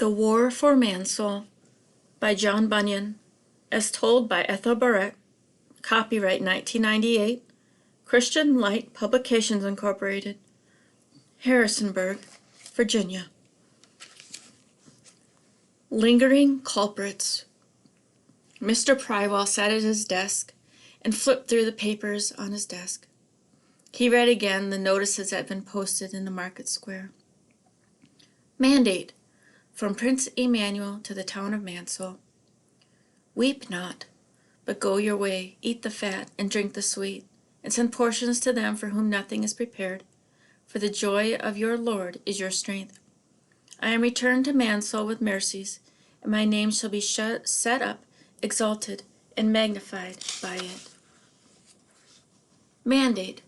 The War for Mansoul by John Bunyan, as told by Ethel Barrett, copyright 1998, Christian Light Publications Incorporated, Harrisonburg, Virginia. Lingering Culprits. Mr. Prywell sat at his desk and flipped through the papers on his desk. He read again the notices that had been posted in the market square. Mandate from Prince Emmanuel to the town of Mansoul. Weep not, but go your way, eat the fat, and drink the sweet, and send portions to them for whom nothing is prepared, for the joy of your Lord is your strength. I am returned to Mansoul with mercies, and my name shall be set up, exalted, and magnified by it. Mandate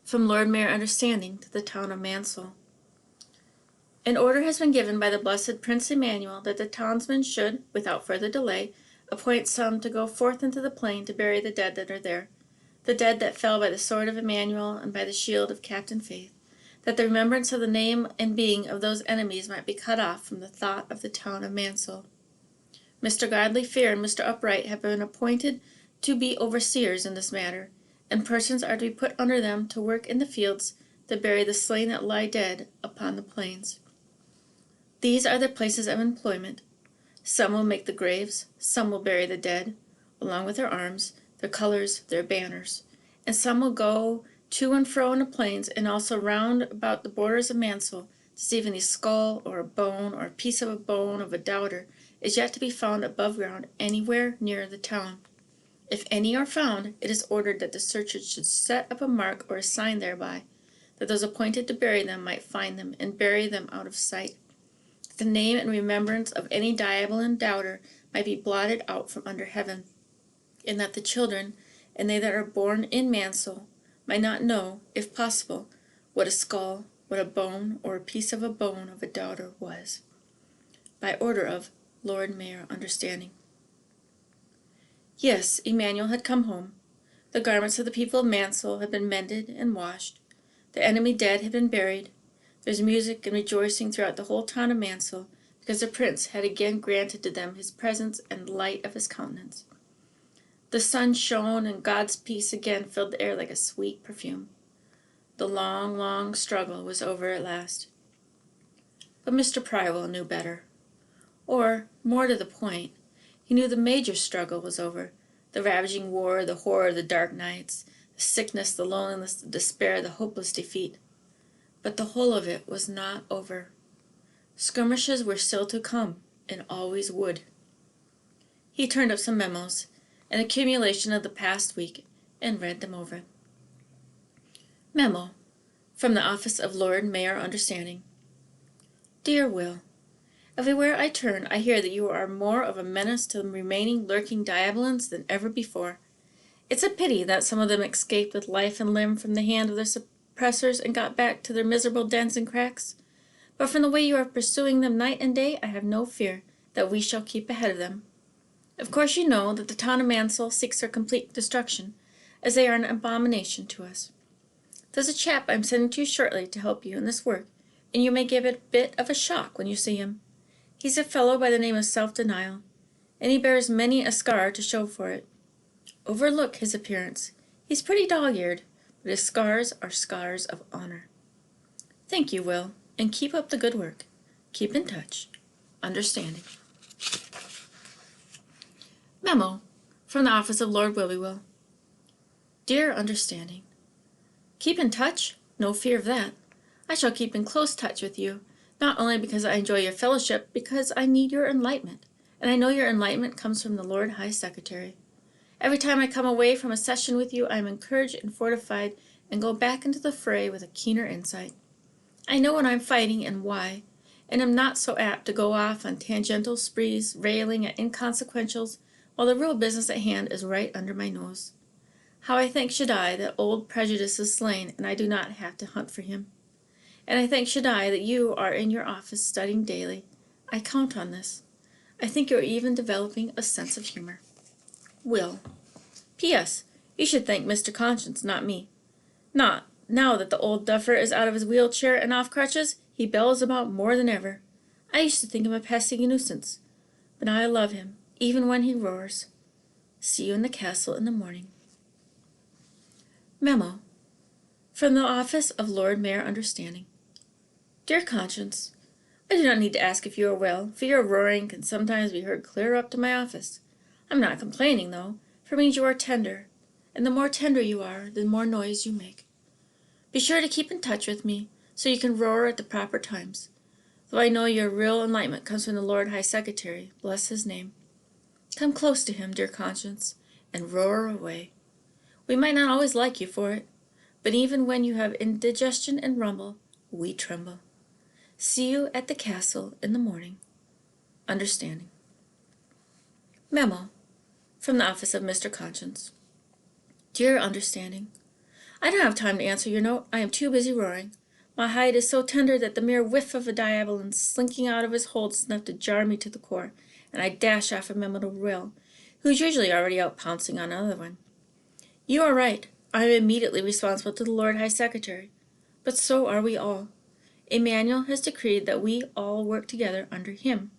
from Lord Mayor Understanding to the town of Mansoul. An order has been given by the blessed Prince Emmanuel that the townsmen should, without further delay, appoint some to go forth into the plain to bury the dead that are there, the dead that fell by the sword of Emmanuel and by the shield of Captain Faith, that the remembrance of the name and being of those enemies might be cut off from the thought of the town of Mansoul. Mr. Godly Fear and Mr. Upright have been appointed to be overseers in this matter, and persons are to be put under them to work in the fields to bury the slain that lie dead upon the plains. These are their places of employment. Some will make the graves, some will bury the dead, along with their arms, their colors, their banners, and some will go to and fro in the plains, and also round about the borders of Mansoul, to see if any skull, or a bone, or a piece of a bone of a doubter is yet to be found above ground anywhere near the town. If any are found, it is ordered that the searchers should set up a mark or a sign thereby, that those appointed to bury them might find them and bury them out of sight. The name and remembrance of any diable and doubter might be blotted out from under heaven, and that the children, and they that are born in Mansoul, might not know, if possible, what a skull, what a bone, or a piece of a bone of a doubter was. By order of Lord Mayor Understanding. Yes, Emmanuel had come home. The garments of the people of Mansoul had been mended and washed. The enemy dead had been buried. There's music and rejoicing throughout the whole town of Mansoul, because the prince had again granted to them his presence and the light of his countenance. The sun shone, and God's peace again filled the air like a sweet perfume. The long, long struggle was over at last. But Mr. Prywell knew better. Or, more to the point, he knew the major struggle was over, the ravaging war, the horror of the dark nights, the sickness, the loneliness, the despair, the hopeless defeat. But the whole of it was not over. Skirmishes were still to come, and always would. He turned up some memos, an accumulation of the past week, and read them over. Memo from the office of Lord Mayor Understanding. Dear Will, everywhere I turn I hear that you are more of a menace to the remaining lurking diabolins than ever before. It's a pity that some of them escaped with life and limb from the hand of their suppressors and got back to their miserable dens and cracks. But from the way you are pursuing them night and day, I have no fear that we shall keep ahead of them. Of course you know that the town of Mansoul seeks their complete destruction, as they are an abomination to us. There's a chap I'm sending to you shortly to help you in this work, and you may give it a bit of a shock when you see him. He's a fellow by the name of Self-Denial, and he bears many a scar to show for it. Overlook his appearance. He's pretty dog-eared, but his scars are scars of honor. Thank you, Will, and keep up the good work. Keep in touch. Understanding. Memo from the office of Lord Williwill. Dear Understanding, keep in touch? No fear of that. I shall keep in close touch with you, not only because I enjoy your fellowship, because I need your enlightenment, and I know your enlightenment comes from the Lord High Secretary. Every time I come away from a session with you, I am encouraged and fortified, and go back into the fray with a keener insight. I know when I'm fighting and why, and am not so apt to go off on tangential sprees, railing at inconsequentials, while the real business at hand is right under my nose. How I thank Shaddai that old prejudice is slain, and I do not have to hunt for him. And I thank Shaddai that you are in your office studying daily. I count on this. I think you are even developing a sense of humor. Will. P.S. You should thank Mr. Conscience, not me. Not now that the old duffer is out of his wheelchair and off crutches, he bellows about more than ever. I used to think him a pesky nuisance, but now I love him, even when he roars. See you in the castle in the morning. Memo. From the office of Lord Mayor Understanding. Dear Conscience, I do not need to ask if you are well, for your roaring can sometimes be heard clear up to my office. I'm not complaining, though, for it means you are tender, and the more tender you are, the more noise you make. Be sure to keep in touch with me, so you can roar at the proper times, though I know your real enlightenment comes from the Lord High Secretary, bless his name. Come close to him, dear Conscience, and roar away. We might not always like you for it, but even when you have indigestion and rumble, we tremble. See you at the castle in the morning. Understanding. Memo. From the office of Mr. Conscience. Dear Understanding, I don't have time to answer your note. I am too busy roaring. My hide is so tender that the mere whiff of a diabolin slinking out of his hold is enough to jar me to the core, and I dash off a Memo to Will, who's usually already out pouncing on another one. You are right. I am immediately responsible to the Lord High Secretary, but so are we all. Emmanuel has decreed that we all work together under him.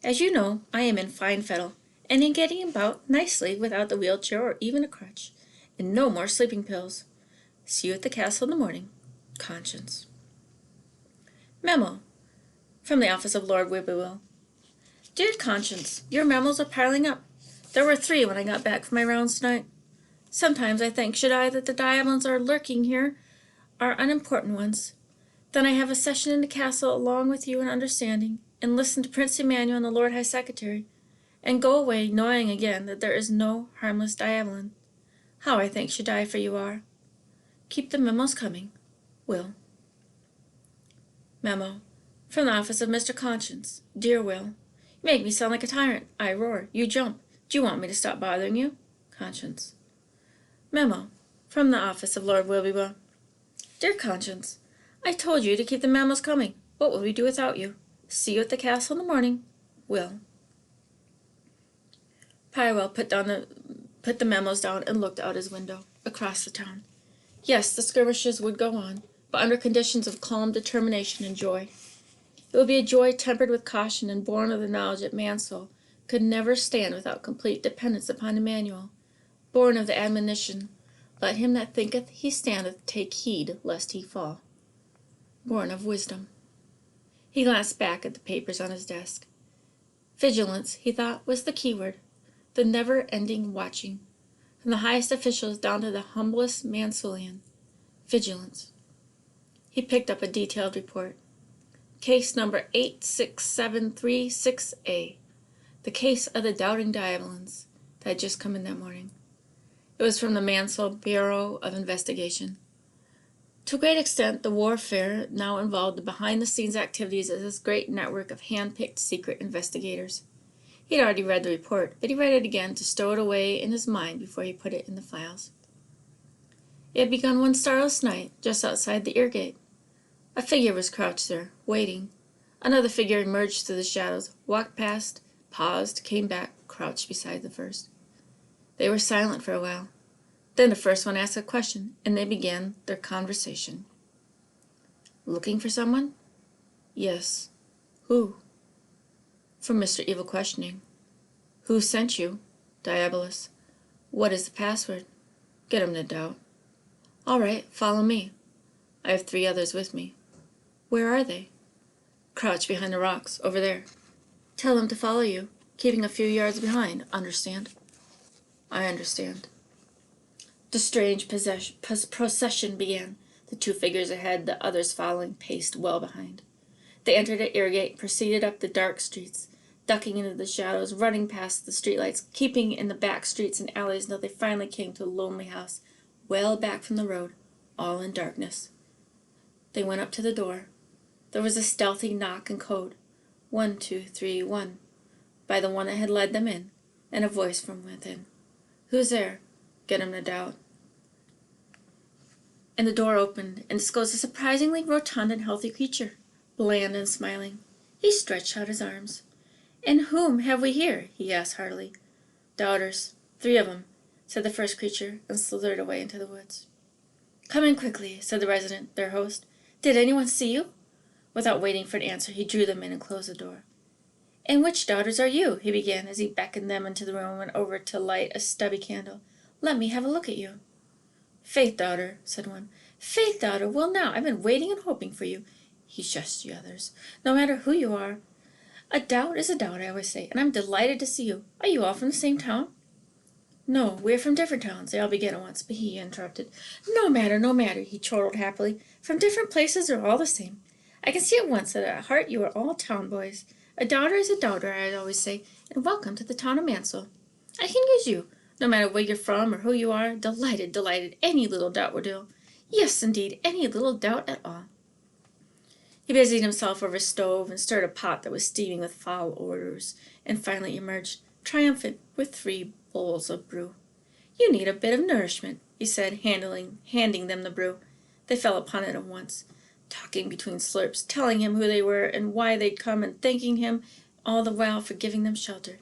As you know, I am in fine fettle, and in getting about nicely without the wheelchair or even a crutch, and no more sleeping pills. See you at the castle in the morning. Conscience. Memo. From the office of Lord Whippoorwill. Dear Conscience, your memos are piling up. There were 3 when I got back from my rounds tonight. Sometimes I think, should I, that the diamonds are lurking here are unimportant ones. Then I have a session in the castle along with you in understanding, and listen to Prince Emmanuel and the Lord High Secretary, and go away knowing again that there is no harmless diabolin. How I think should die for you are. Keep the memos coming. Will. Memo. From the office of Mr. Conscience. Dear Will, you make me sound like a tyrant. I roar. You jump. Do you want me to stop bothering you? Conscience. Memo. From the office of Lord Willoughby. Dear Conscience, I told you to keep the memos coming. What would we do without you? See you at the castle in the morning. Will. Pyrewell put the memos down and looked out his window, across the town. Yes, the skirmishes would go on, but under conditions of calm determination and joy. It would be a joy tempered with caution and born of the knowledge that Mansoul could never stand without complete dependence upon Emmanuel, born of the admonition, Let him that thinketh he standeth take heed lest he fall, born of wisdom. He glanced back at the papers on his desk. Vigilance, he thought, was the keyword, the never-ending watching, from the highest officials down to the humblest Mansoulian. Vigilance. He picked up a detailed report. Case number 86736A, the case of the doubting diabolins that had just come in that morning. It was from the Mansoul Bureau of Investigation. To a great extent, the warfare now involved the behind-the-scenes activities of this great network of hand-picked secret investigators. He had already read the report, but he read it again to stow it away in his mind before he put it in the files. It had begun one starless night, just outside the ear gate. A figure was crouched there, waiting. Another figure emerged through the shadows, walked past, paused, came back, crouched beside the first. They were silent for a while. Then the first one asked a question, and they began their conversation. Looking for someone? Yes. Who? From Mr. Evil questioning. Who sent you? Diabolus. What is the password? Get him to doubt. All right, follow me. I have 3 others with me. Where are they? Crouched behind the rocks, over there. Tell them to follow you, keeping a few yards behind, understand? I understand. The strange procession began, the 2 figures ahead, the others following, paced well behind. They entered an ear gate, proceeded up the dark streets, ducking into the shadows, running past the streetlights, keeping in the back streets and alleys until they finally came to a lonely house, well back from the road, all in darkness. They went up to the door. There was a stealthy knock and code, 1, 2, 3, 1, by the one that had led them in, and a voice from within. Who's there? Get him to doubt. And the door opened, and disclosed a surprisingly rotund and healthy creature, bland and smiling. He stretched out his arms. And whom have we here? He asked heartily. Doubters, 3 of 'em, said the first creature, and slithered away into the woods. Come in quickly, said the resident, their host. Did anyone see you? Without waiting for an answer, he drew them in and closed the door. "And which daughters are you?" he began, as he beckoned them into the room and went over to light a stubby candle. "Let me have a look at you." "Faith, daughter," said one. "Faith, daughter, well now, I've been waiting and hoping for you." He shushed the others. "No matter who you are, a doubt is a doubt, I always say, and I'm delighted to see you. Are you all from the same town?" "No, we're from different towns," they all began at once, but he interrupted. "No matter, no matter," he chortled happily. "From different places or all the same. I can see at once that at heart you are all town boys. A daughter is a daughter, I always say, and welcome to the town of Mansoul. I can use you, no matter where you're from or who you are. Delighted, delighted. Any little doubt will do. Yes, indeed, any little doubt at all." He busied himself over a stove and stirred a pot that was steaming with foul odors, and finally emerged, triumphant, with 3 bowls of brew. "You need a bit of nourishment," he said, handing them the brew. They fell upon it at once, talking between slurps, telling him who they were and why they'd come, and thanking him all the while for giving them shelter.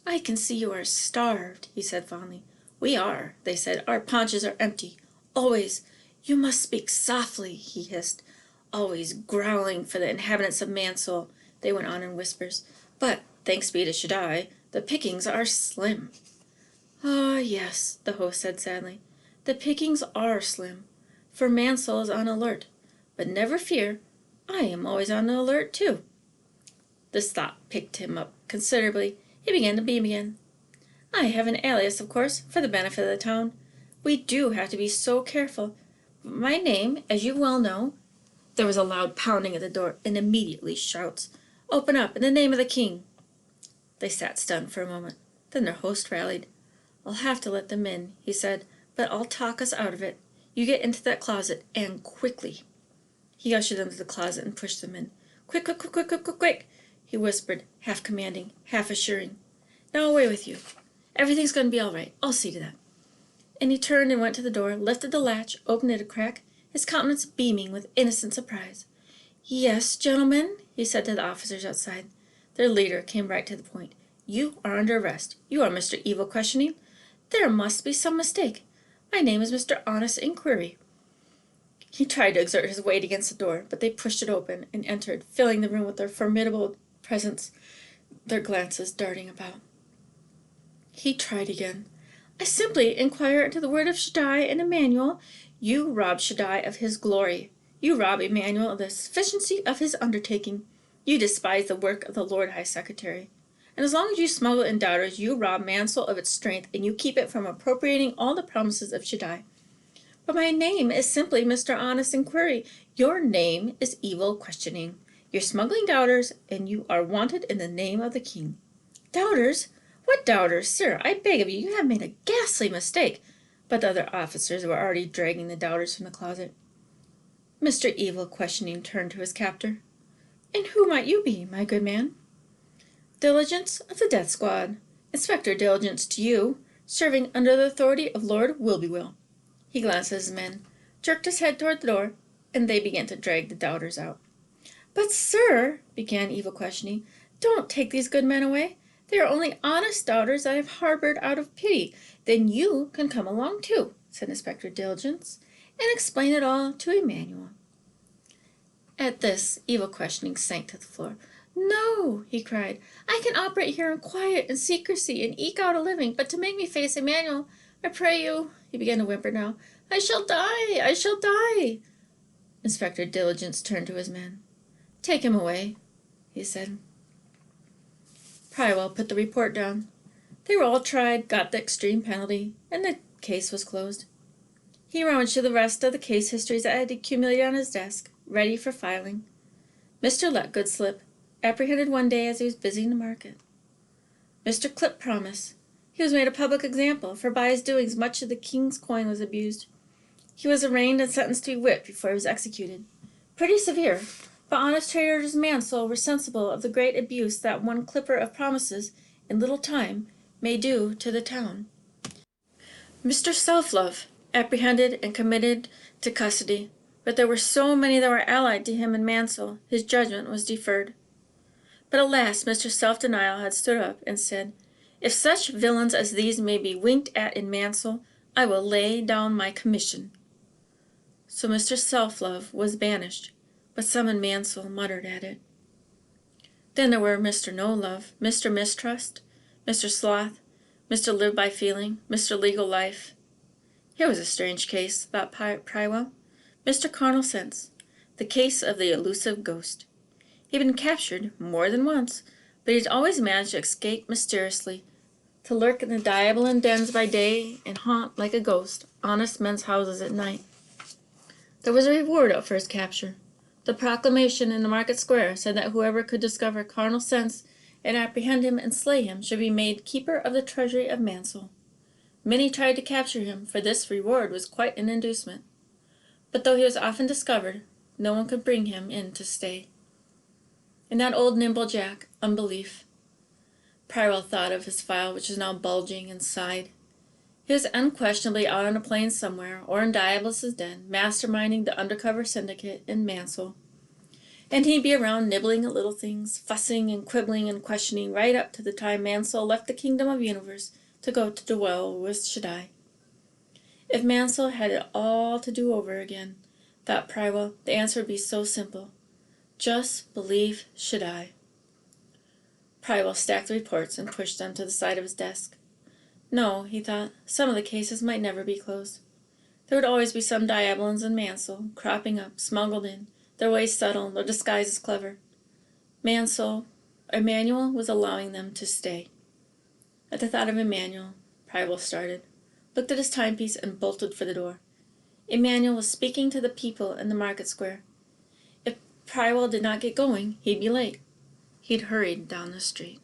"I can see you are starved," he said fondly. "We are," they said. "Our paunches are empty. Always. You must speak softly," he hissed. "Always growling for the inhabitants of Mansoul," they went on in whispers. "But, thanks be to Shaddai, the pickings are slim." "Ah, yes," the host said sadly. "The pickings are slim, for Mansoul is on alert. But never fear, I am always on the alert, too." This thought picked him up considerably. He began to beam again. "I have an alias, of course, for the benefit of the town. We do have to be so careful. But my name, as you well know—" There was a loud pounding at the door, and immediately shouts. "Open up, in the name of the king!" They sat stunned for a moment. Then their host rallied. "I'll have to let them in," he said, "but I'll talk us out of it. You get into that closet, and quickly." He ushered them to the closet and pushed them in. "Quick, quick, quick, quick, quick, quick, quick," he whispered, half commanding, half assuring. "Now away with you. Everything's going to be all right. I'll see to that." And he turned and went to the door, lifted the latch, opened it a crack, his countenance beaming with innocent surprise. "Yes, gentlemen," he said to the officers outside. Their leader came right to the point. "You are under arrest. You are Mr. Evil Questioning. There must be some mistake. My name is Mr. Honest Inquiry." He tried to exert his weight against the door, but they pushed it open and entered, filling the room with their formidable presence, their glances darting about. He tried again. "I simply inquire into the word of Shaddai and Emmanuel. You rob Shaddai of his glory. You rob Emmanuel of the sufficiency of his undertaking. You despise the work of the Lord High Secretary. And as long as you smuggle in doubters, you rob Mansoul of its strength, and you keep it from appropriating all the promises of Shaddai. But my name is simply Mr. Honest Inquiry. Your name is Evil Questioning. You're smuggling doubters, and you are wanted in the name of the king." "Doubters? What doubters? Sir, I beg of you, you have made a ghastly mistake." But the other officers were already dragging the doubters from the closet. Mr. Evil Questioning turned to his captor. "And who might you be, my good man?" "Diligence of the Death Squad. Inspector Diligence to you, serving under the authority of Lord Wilbywill." He glanced at his men, jerked his head toward the door, and they began to drag the doubters out. "But, sir," began Evil Questioning, "don't take these good men away. They are only honest doubters that I have harbored out of pity." "Then you can come along too," said Inspector Diligence, "and explain it all to Emmanuel." At this, Evil Questioning sank to the floor. "No," he cried. "I can operate here in quiet and secrecy and eke out a living, but to make me face Emmanuel, I pray you—" he began to whimper now. "I shall die! I shall die!" Inspector Diligence turned to his men. "Take him away," he said. Prywell put the report down. They were all tried, got the extreme penalty, and the case was closed. He rummaged through the rest of the case histories that had accumulated on his desk, ready for filing. Mr. Let Good Slip, apprehended one day as he was busy in the market. Mr. Clip Promise, he was made a public example, for by his doings much of the king's coin was abused. He was arraigned and sentenced to be whipped before he was executed. Pretty severe, but honest traders of Mansoul were sensible of the great abuse that one clipper of promises, in little time, may do to the town. Mr. Self-Love, apprehended and committed to custody, but there were so many that were allied to him in Mansoul, his judgment was deferred. But at last Mr. Self-Denial had stood up and said, "If such villains as these may be winked at in Mansoul, I will lay down my commission." So Mr. Self-Love was banished, but some in Mansoul muttered at it. Then there were Mr. No-Love, Mr. Mistrust, Mr. Sloth, Mr. Live-by-Feeling, Mr. Legal Life. Here was a strange case, thought Prywell. Mr. Carnal Sense, the case of the elusive ghost. He'd been captured more than once, but he'd always managed to escape mysteriously, to lurk in the diabolan dens by day and haunt, like a ghost, honest men's houses at night. There was a reward out for his capture. The proclamation in the market square said that whoever could discover Carnal Sense and apprehend him and slay him should be made keeper of the treasury of Mansoul. Many tried to capture him, for this reward was quite an inducement. But though he was often discovered, no one could bring him in to stay. And that old nimble Jack, Unbelief. Prywell thought of his file, which was now bulging, and sighed. He was unquestionably out on a plain somewhere, or in Diabolus's den, masterminding the undercover syndicate in Mansoul. And he'd be around nibbling at little things, fussing and quibbling and questioning right up to the time Mansoul left the kingdom of universe to go to dwell with Shaddai. If Mansoul had it all to do over again, thought Prywell, the answer would be so simple. Just believe Shaddai. Prywell stacked the reports and pushed them to the side of his desk. No, he thought, some of the cases might never be closed. There would always be some diabolans in Mansoul, cropping up, smuggled in, their ways subtle, their disguises clever. Emmanuel was allowing them to stay. At the thought of Emmanuel, Prywell started, looked at his timepiece, and bolted for the door. Emmanuel was speaking to the people in the market square. If Prywell did not get going, he'd be late. He'd hurried down the street.